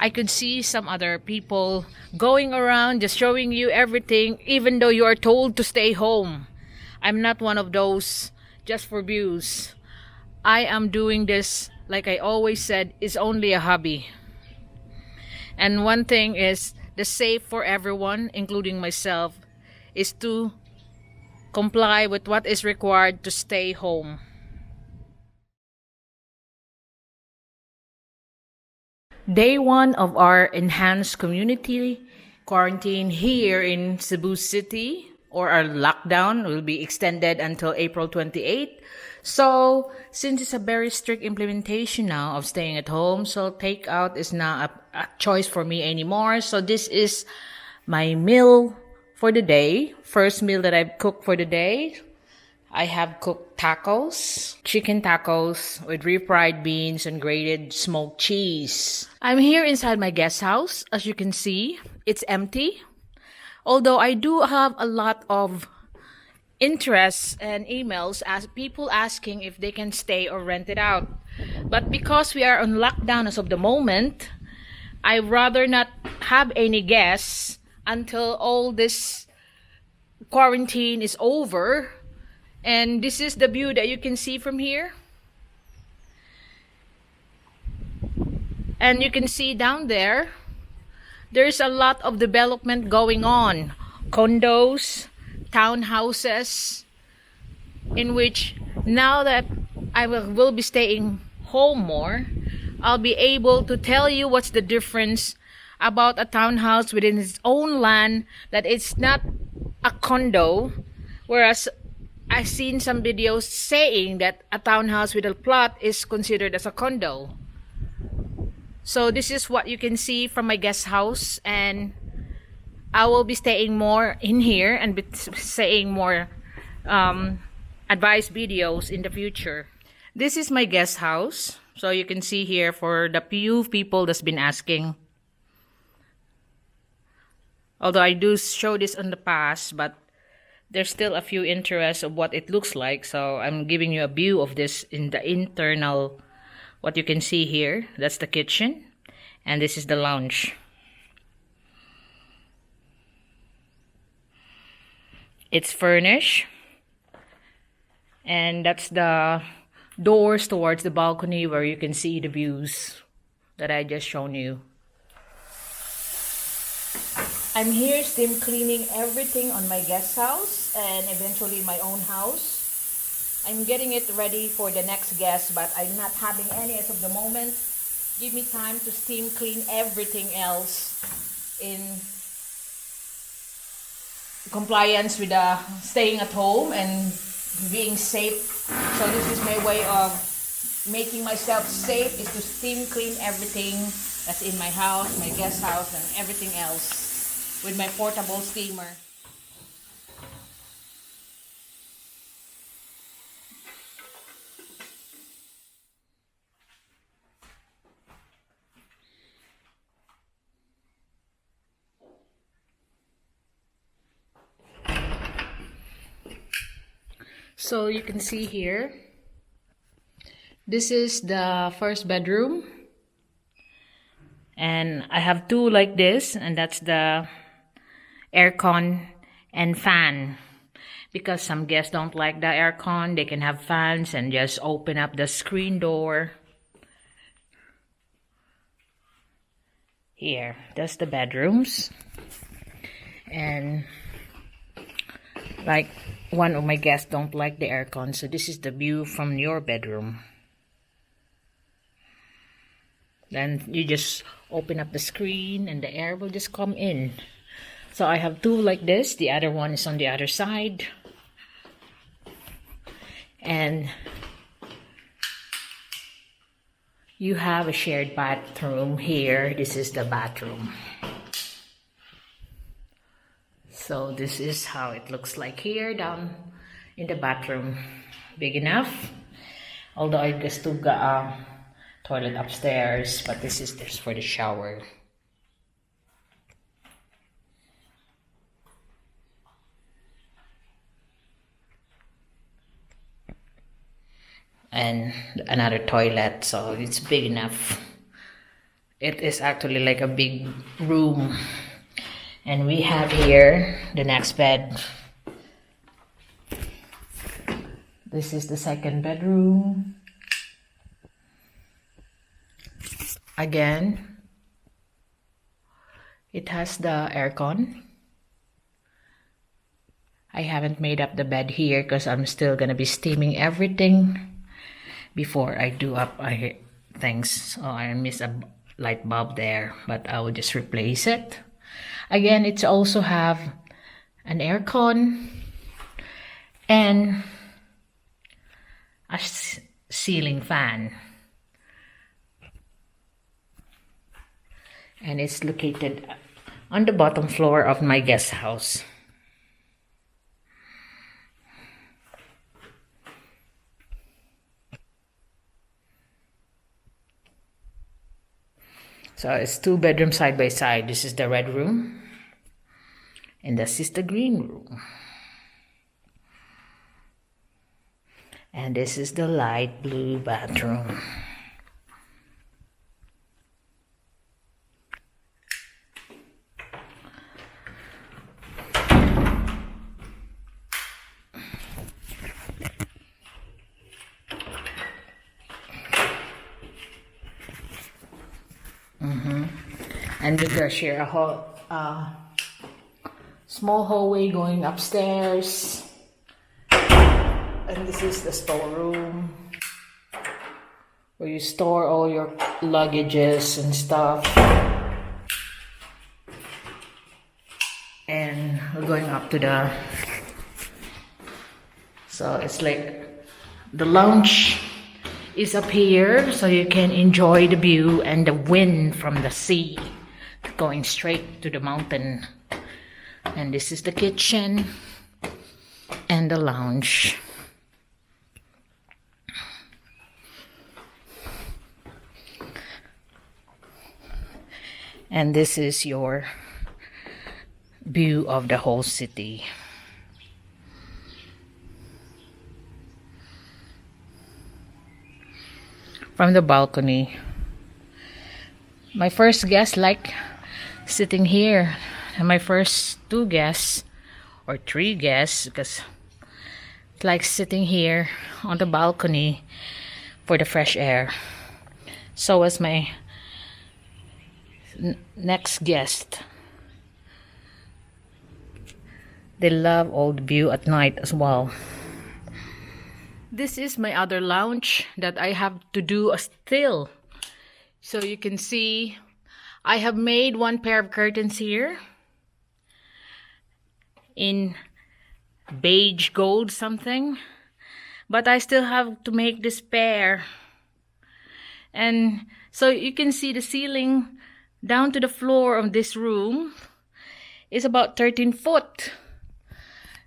I could see some other people going around just showing you everything, even though you are told to stay home. I'm not one of those just for views. I am doing this, like I always said, is only a hobby. And one thing is, the safe for everyone, including myself, is to comply with what is required to stay home. Day one of our enhanced community quarantine here in Cebu City, or our lockdown, will be extended until April 28th. So, since it's a very strict implementation now of staying at home, so takeout is not a choice for me anymore. So this is my meal for the day. First meal that I've cooked for the day. I have cooked tacos, chicken tacos with refried beans and grated smoked cheese. I'm here inside my guest house. As you can see, it's empty. Although I do have a lot of interests and emails as people asking if they can stay or rent it out. But because we are on lockdown as of the moment, I'd rather not have any guests until all this quarantine is over. And this is the view that you can see from here. And you can see down there, there's a lot of development going on. Condos, townhouses, in which now that I will be staying home more, I'll be able to tell you what's the difference about a townhouse within its own land, that it's not a condo, whereas I've seen some videos saying that a townhouse with a plot is considered as a condo. So this is what you can see from my guest house, and I will be staying more in here and be saying more advice videos in the future. This is my guest house. So you can see here, for the few people that's been asking. Although I do show this in the past, but there's still a few interests of what it looks like. So I'm giving you a view of this in the internal, what you can see here. That's the kitchen. And this is the lounge. It's furnished. And that's the doors towards the balcony where you can see the views that I just shown you. I'm here steam cleaning everything on my guest house and eventually my own house. I'm getting it ready for the next guest, but I'm not having any as of the moment. Give me time to steam clean everything else in compliance with staying at home and being safe. So this is my way of making myself safe, is to steam clean everything that's in my house, my guest house, and everything else with my portable steamer. So you can see here, this is the first bedroom, and I have two like this, and that's the aircon and fan. Because some guests don't like the aircon, they can have fans and just open up the screen door. Here, that's the bedrooms. And like one of my guests don't like the aircon, so this is the view from your bedroom. Then you just open up the screen and the air will just come in. So I have two like this. The other one is on the other side. And you have a shared bathroom here. This is the bathroom. So this is how it looks like here down in the bathroom. Big enough. Although I just still got a toilet upstairs, but this is just for the shower. And another toilet, so it's big enough. It is actually like a big room. And we have here the next bed. This is the second bedroom. Again, it has the aircon. I haven't made up the bed here because I'm still gonna be steaming everything before I do up things. Oh, I miss a light bulb there, but I will just replace it. Again, it's also have an aircon and a ceiling fan. And it's located on the bottom floor of my guest house. So it's 2 bedrooms side by side. This is the red room and this is the green room. And this is the light blue bathroom. And we're gonna share a small hallway going upstairs. And this is the storeroom where you store all your luggages and stuff. And we're going up to the, so it's like the lounge is up here, so you can enjoy the view and the wind from the sea going straight to the mountain. And this is the kitchen and the lounge. And this is your view of the whole city. From the balcony. My first guest like sitting here. And my first 2 guests or 3 guests, because it's like sitting here on the balcony for the fresh air. So was my next guest. They love all the view at night as well. This is my other lounge that I have to do a still. So you can see I have made 1 pair of curtains here in beige gold something, but I still have to make this pair. And so you can see the ceiling down to the floor of this room is about 13 foot.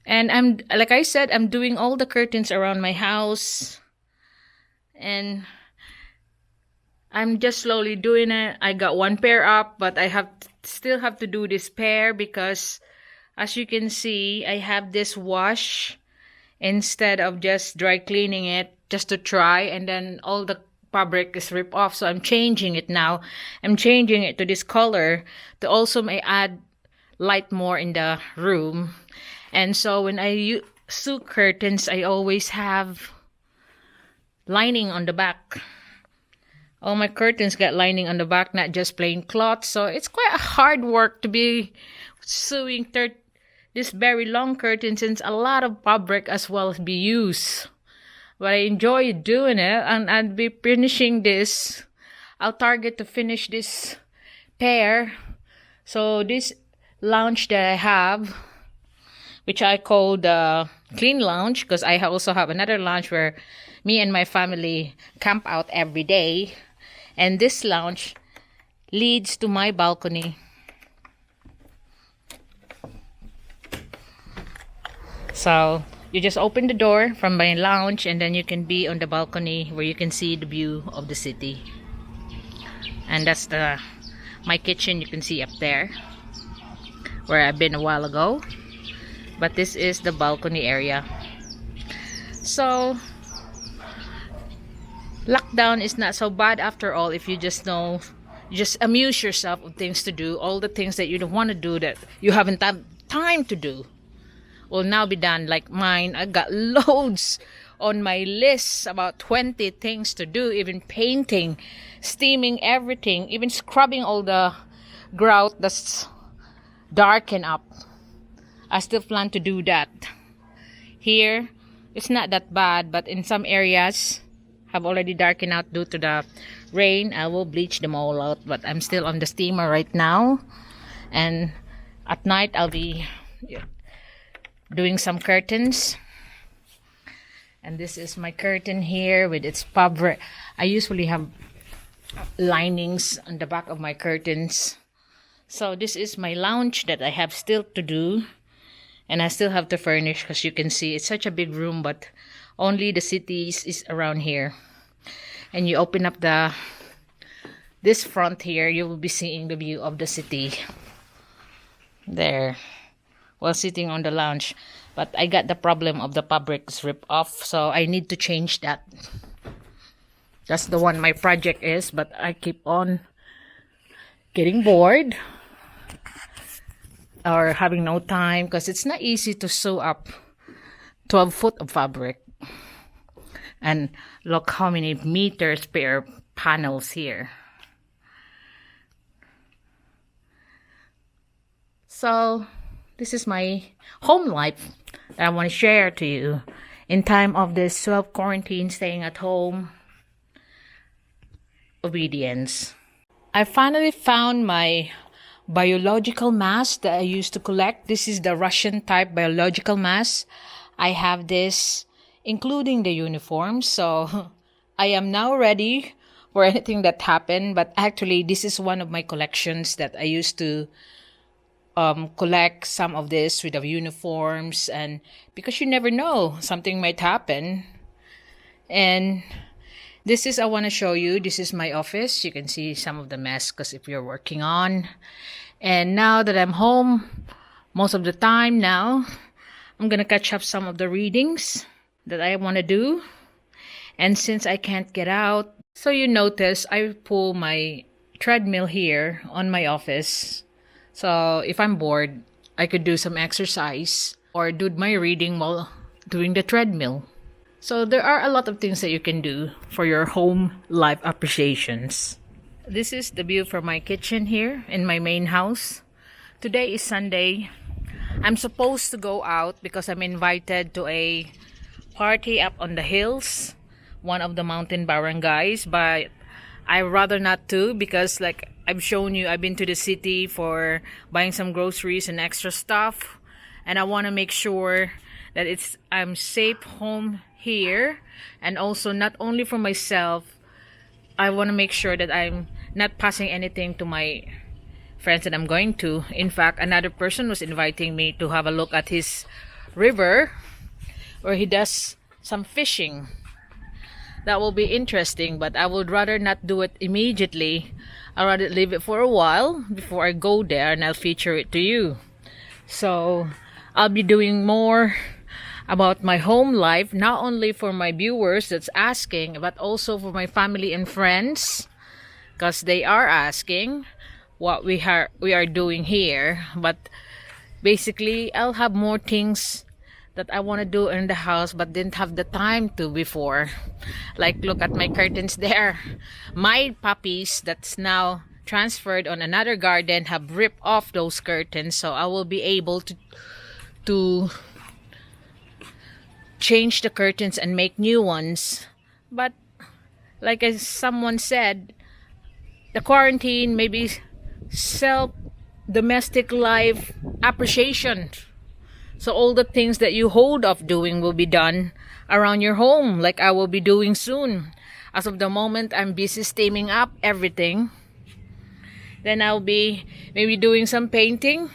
And I'm, like I said, I'm doing all the curtains around my house. And I'm just slowly doing it. I got 1 pair up, but I still have to do this pair because, as you can see, I have this wash instead of just dry cleaning it just to try, and then all the fabric is ripped off. So I'm changing it now. I'm changing it to this color to also may add light more in the room. And so when I sew curtains, I always have lining on the back. All my curtains got lining on the back, not just plain cloth. So it's quite a hard work to be sewing this very long curtain, since a lot of fabric as well as be used. But I enjoy doing it, and I'll be finishing this. I'll target to finish this pair. So this lounge that I have, which I call the clean lounge, because I also have another lounge where me and my family camp out every day. And this lounge leads to my balcony. So you just open the door from my lounge, and then you can be on the balcony where you can see the view of the city. And that's my kitchen, you can see up there where I've been a while ago. But this is the balcony area. So lockdown is not so bad after all if you just know just amuse yourself with things to do. All the things that you don't want to do, that you haven't had time to do, will now be done. Like mine, I got loads on my list, about 20 things to do, even painting, steaming everything, even scrubbing all the grout that's darkened up. I still plan to do that. Here, it's not that bad, but in some areas have already darkened out due to the rain. I will bleach them all out, but I'm still on the steamer right now. And at night, I'll be doing some curtains. And this is my curtain here with its fabric. I usually have linings on the back of my curtains. So this is my lounge that I have still to do. And I still have to furnish, because you can see it's such a big room, but only the cities is around here. And you open up this front here, you will be seeing the view of the city there while sitting on the lounge. But I got the problem of the fabrics rip off, so I need to change that. That's the one my project is, but I keep on getting bored or having no time, because it's not easy to sew up 12 foot of fabric. And look how many meters per panels here. So this is my home life that I want to share to you in time of this self-quarantine, staying at home, obedience. I finally found my biological mask that I used to collect. This is the Russian type biological mask. I have this including the uniform, so I am now ready for anything that happened. But actually, this is one of my collections that I used to collect some of this with the uniforms, and because you never know, something might happen. And this is, I want to show you, this is my office. You can see some of the mess because if you're working on. And now that I'm home most of the time now, I'm going to catch up some of the readings that I want to do. And since I can't get out, so you notice I pull my treadmill here on my office. So if I'm bored, I could do some exercise or do my reading while doing the treadmill. So there are a lot of things that you can do for your home life appreciations. This is the view from my kitchen here in my main house. Today is Sunday. I'm supposed to go out because I'm invited to a party up on the hills, one of the mountain barangays, but I'd rather not to, because like I've shown you, I've been to the city for buying some groceries and extra stuff, and I want to make sure that I'm safe home here, and also not only for myself, I want to make sure that I'm not passing anything to my friends that I'm going to. In fact, another person was inviting me to have a look at his river where he does some fishing. That will be interesting, but I would rather not do it immediately. I'd rather leave it for a while before I go there, and I'll feature it to you. So I'll be doing more about my home life, not only for my viewers that's asking, but also for my family and friends, because they are asking what we are doing here. But basically, I'll have more things that I want to do in the house but didn't have the time to before. Like, look at my curtains there. My puppies that's now transferred on another garden have ripped off those curtains, so I will be able to change the curtains and make new ones. But like as someone said, the quarantine maybe domestic life appreciation. So all the things that you hold off doing will be done around your home, like I will be doing soon. As of the moment, I'm busy steaming up everything. Then I'll be maybe doing some painting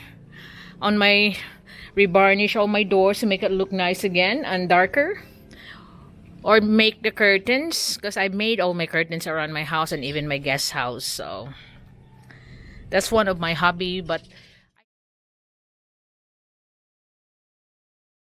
on my, revarnish all my doors to make it look nice again and darker. Or make the curtains, because I made all my curtains around my house and even my guest house. So that's one of my hobby, but